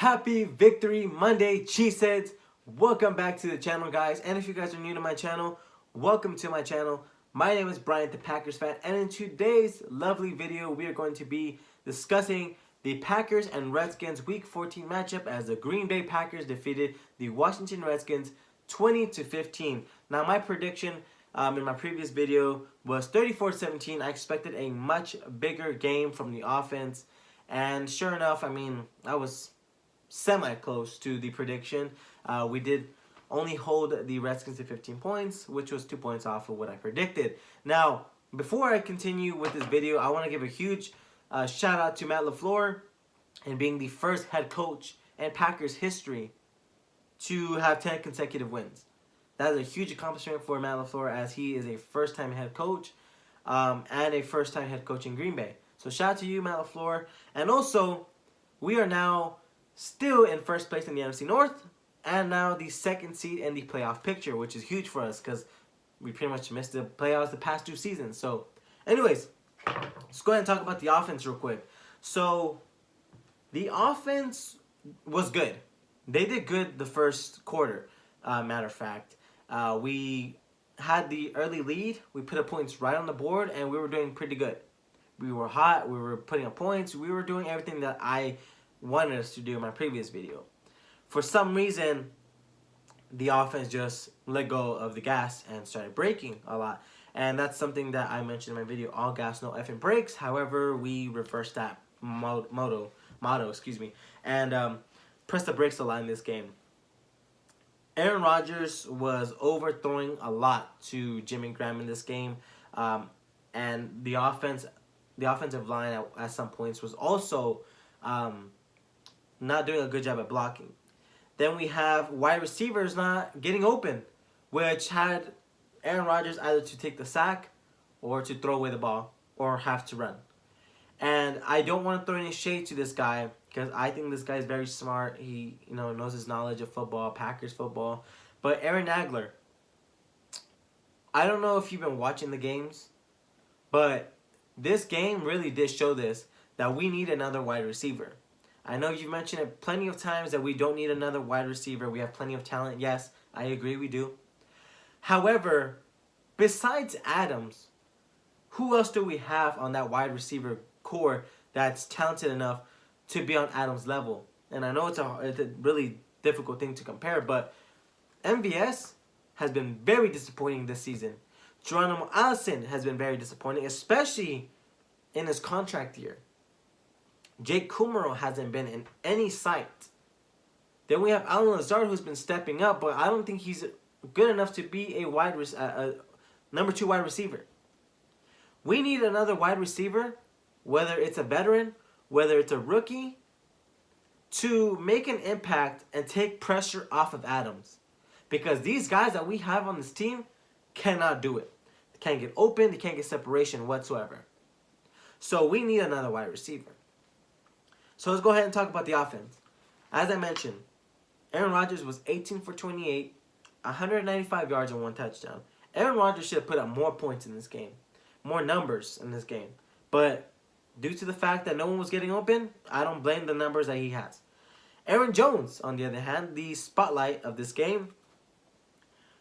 Happy Victory Monday, Cheeseheads. Welcome back to the channel, guys. And if you guys are new to my channel, welcome to my channel. My name is Bryant, the Packers fan. And in today's lovely video, we are going to be discussing the Packers and Redskins Week 14 matchup as the Green Bay Packers defeated the Washington Redskins 20-15. Now, my prediction in my previous video was 34-17. I expected a much bigger game from the offense. And sure enough, I was semi-close to the prediction. We did only hold the Redskins to 15 points, which was 2 points off of what I predicted. Now, before I continue with this video, I want to give a huge shout out to Matt LaFleur and being the first head coach in Packers history to have 10 consecutive wins. That is a huge accomplishment for Matt LaFleur, as he is a first-time head coach and a first-time head coach in Green Bay. So shout out to you, Matt LaFleur. And also, we are now still in first place in the NFC North, and now the second seed in the playoff picture, which is huge for us because we pretty much missed the playoffs the past 2 seasons. So, anyways, let's go ahead and talk about the offense real quick. So, the offense was good. They did good the first quarter, matter of fact. We had the early lead. We put up points right on the board, and we were doing pretty good. We were hot. We were putting up points. We were doing everything that I wanted us to do in my previous video. For some reason, the offense just let go of the gas and started braking a lot. And that's something that I mentioned in my video, all gas, no effing brakes. However, we reversed that motto, and pressed the brakes a lot in this game. Aaron Rodgers was overthrowing a lot to Jimmy Graham in this game. And the offensive line at some points was also not doing a good job at blocking. Then we have wide receivers not getting open, which had Aaron Rodgers either to take the sack or to throw away the ball or have to run. And I don't want to throw any shade to this guy because I think this guy is very smart. He knows his knowledge of football, Packers football. But Aaron Nagler, I don't know if you've been watching the games, but this game really did show this, that we need another wide receiver. I know you've mentioned it plenty of times that we don't need another wide receiver. We have plenty of talent. Yes, I agree, we do. However, besides Adams, who else do we have on that wide receiver core that's talented enough to be on Adams' level? And I know it's a really difficult thing to compare, but MVS has been very disappointing this season. Geronimo Allison has been very disappointing, especially in his contract year. Jake Kumaro hasn't been in any sight. Then we have Alan Lazard, who's been stepping up, but I don't think he's good enough to be a number 2 wide receiver. We need another wide receiver, whether it's a veteran, whether it's a rookie, to make an impact and take pressure off of Adams. Because these guys that we have on this team cannot do it. They can't get open, they can't get separation whatsoever. So we need another wide receiver. So let's go ahead and talk about the offense. As I mentioned, Aaron Rodgers was 18 for 28, 195 yards and 1 touchdown. Aaron Rodgers should have put up more points in this game, more numbers in this game. But due to the fact that no one was getting open, I don't blame the numbers that he has. Aaron Jones, on the other hand, the spotlight of this game.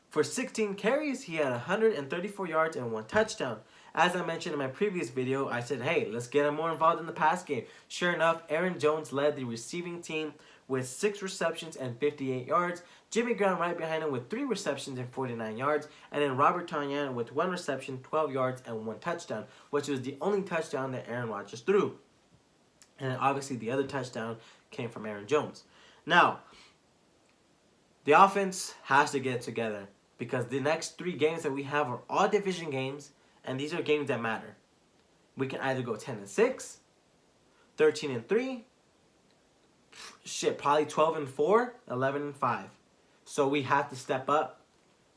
For 16 carries, he had 134 yards and 1 touchdown. As I mentioned in my previous video, I said, hey, let's get him more involved in the pass game. Sure enough, Aaron Jones led the receiving team with 6 receptions and 58 yards. Jimmy Graham right behind him with 3 receptions and 49 yards. And then Robert Tonyan with 1 reception, 12 yards, and 1 touchdown, which was the only touchdown that Aaron Rodgers threw. And obviously the other touchdown came from Aaron Jones. Now, the offense has to get it together because the next 3 games that we have are all division games. And these are games that matter. We can either go 10-6, 13-3, probably 12-4, 11-5. So we have to step up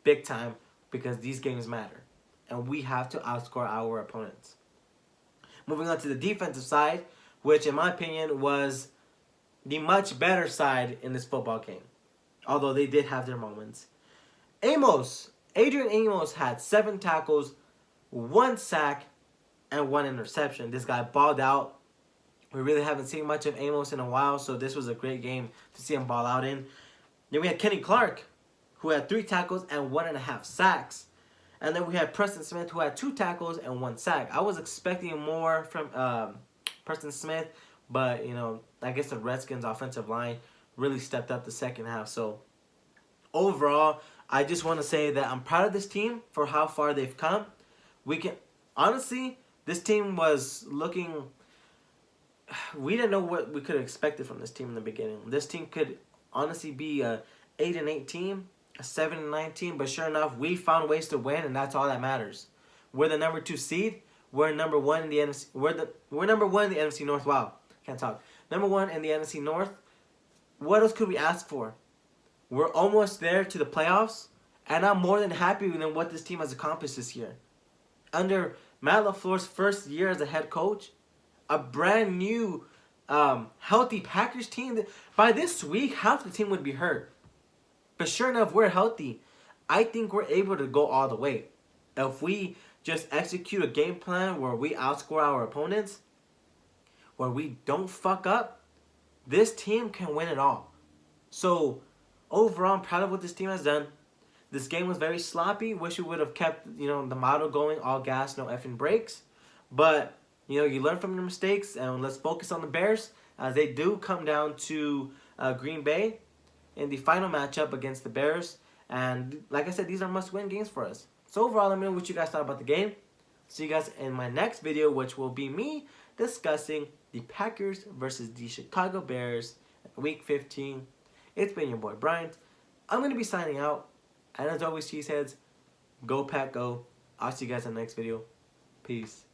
big time because these games matter. And we have to outscore our opponents. Moving on to the defensive side, which in my opinion was the much better side in this football game. Although they did have their moments. Adrian Amos had 7 tackles, 1 sack, and 1 interception. This guy balled out We really haven't seen much of Amos in a while, so this was a great game to see him ball out in. Then we had Kenny Clark, who had 3 tackles and 1.5 sacks. And then we had Preston Smith, who had 2 tackles and 1 sack. I was expecting more from Preston Smith, but, you know, I guess the Redskins' offensive line really stepped up the second half. So, overall, I just want to say that I'm proud of this team for how far they've come. Honestly, this team was looking... We didn't know what we could have expected from this team in the beginning. This team could honestly be a 8-8 team, a 7-9 team, but sure enough, we found ways to win, and that's all that matters. We're the number 2 seed. We're number 1 in the NFC. We're number 1 in the NFC North. Wow, can't talk. Number 1 in the NFC North. What else could we ask for? We're almost there to the playoffs, and I'm more than happy with what this team has accomplished this year. Under Matt LaFleur's first year as a head coach, a brand new, healthy Packers team. By this week, half the team would be hurt. But sure enough, we're healthy. I think we're able to go all the way. If we just execute a game plan where we outscore our opponents, where we don't fuck up, this team can win it all. So, overall, I'm proud of what this team has done. This game was very sloppy. Wish we would have kept, you know, the motto going, all gas, no effing brakes. But... you know, you learn from your mistakes, and let's focus on the Bears as they do come down to Green Bay in the final matchup against the Bears. And like I said, these are must-win games for us. So overall, let me know what you guys thought about the game. See you guys in my next video, which will be me discussing the Packers versus the Chicago Bears Week 15. It's been your boy, Bryant. I'm going to be signing out. And as always, Cheeseheads, go Pack, go. I'll see you guys in the next video. Peace.